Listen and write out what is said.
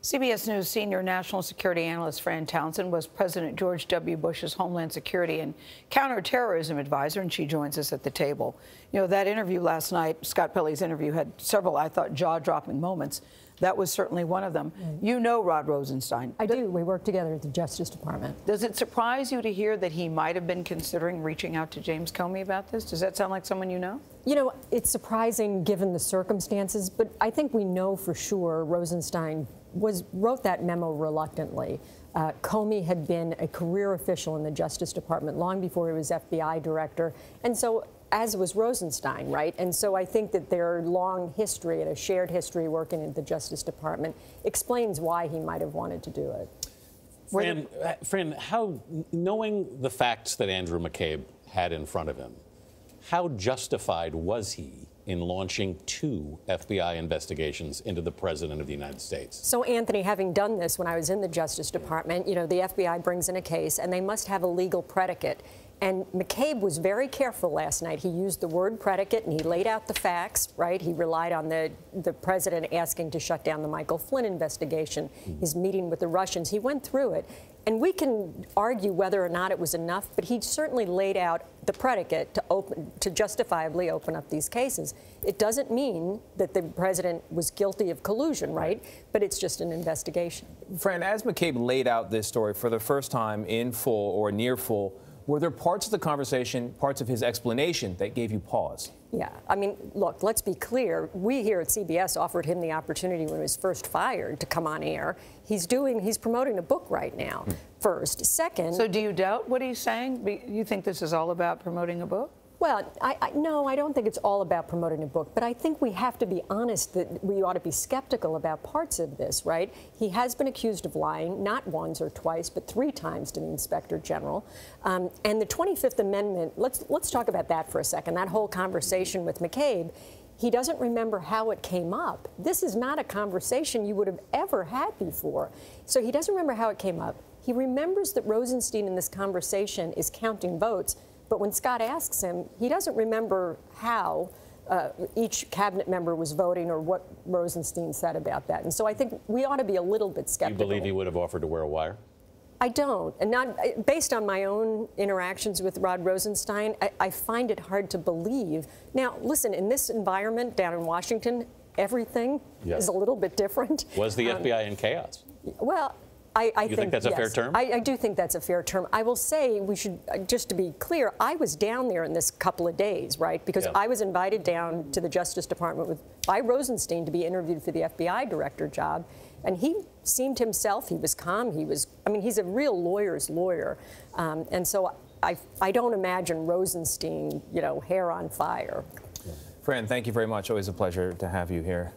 CBS News senior national security analyst Fran Townsend was President George W. Bush's Homeland Security and counterterrorism advisor, and she joins us at the table. You know, that interview last night, Scott Pelley's interview, had several, I thought, jaw-dropping moments. That was certainly one of them. You know Rod Rosenstein. I do. We work together at the Justice Department. Does it surprise you to hear that he might have been considering reaching out to James Comey about this? Does that sound like someone you know? You know, it's surprising given the circumstances, but I think we know for sure Rosenstein wrote that memo reluctantly. Comey had been a career official in the Justice Department long before he was FBI director, and so as was Rosenstein, right? And so I think that their long history and a shared history working in the Justice Department explains why he might have wanted to do it. Fran, how, knowing the facts that Andrew McCabe had in front of him, how justified was he in launching 2 FBI investigations into the President of the United States? So, Anthony, having done this when I was in the Justice Department, you know, the FBI brings in a case and they must have a legal predicate. And McCabe was very careful last night. He used the word predicate and he laid out the facts, right? He relied on the president asking to shut down the Michael Flynn investigation, his meeting with the Russians. He went through it. And we can argue whether or not it was enough, but he certainly laid out the predicate to justifiably open up these cases. It doesn't mean that the president was guilty of collusion, right? But it's just an investigation. Fran, as McCabe laid out this story for the first time in full or near full, were there parts of the conversation, parts of his explanation that gave you pause? Yeah, I mean, look, let's be clear. We here at CBS offered him the opportunity when he was first fired to come on air. He's promoting a book right now, first. Second... So do you doubt what he's saying? You think this is all about promoting a book? Well, no, I don't think it's all about promoting a book, but I think we have to be honest that we ought to be skeptical about parts of this, right? He has been accused of lying, not once or twice, but 3 times to the Inspector General. And the 25th Amendment, let's talk about that for a second, that whole conversation with McCabe. He doesn't remember how it came up. This is not a conversation you would have ever had before. So he doesn't remember how it came up. He remembers that Rosenstein in this conversation is counting votes, but when Scott asks him, he doesn't remember how each cabinet member was voting or what Rosenstein said about that. And so I think we ought to be a little bit skeptical. You believe he would have offered to wear a wire? I don't. And not based on my own interactions with Rod Rosenstein, I find it hard to believe. Now, listen, in this environment down in Washington, everything is a little bit different. Was the FBI in chaos? Well, I think that's a fair term? I do think that's a fair term. I will say we should, just to be clear, I was down there in this couple of days, right? Because I was invited down to the Justice Department by Rosenstein to be interviewed for the FBI director job. And he seemed himself, he was calm, I mean, he's a real lawyer's lawyer. And so I don't imagine Rosenstein, you know, hair on fire. Fran, thank you very much. Always a pleasure to have you here.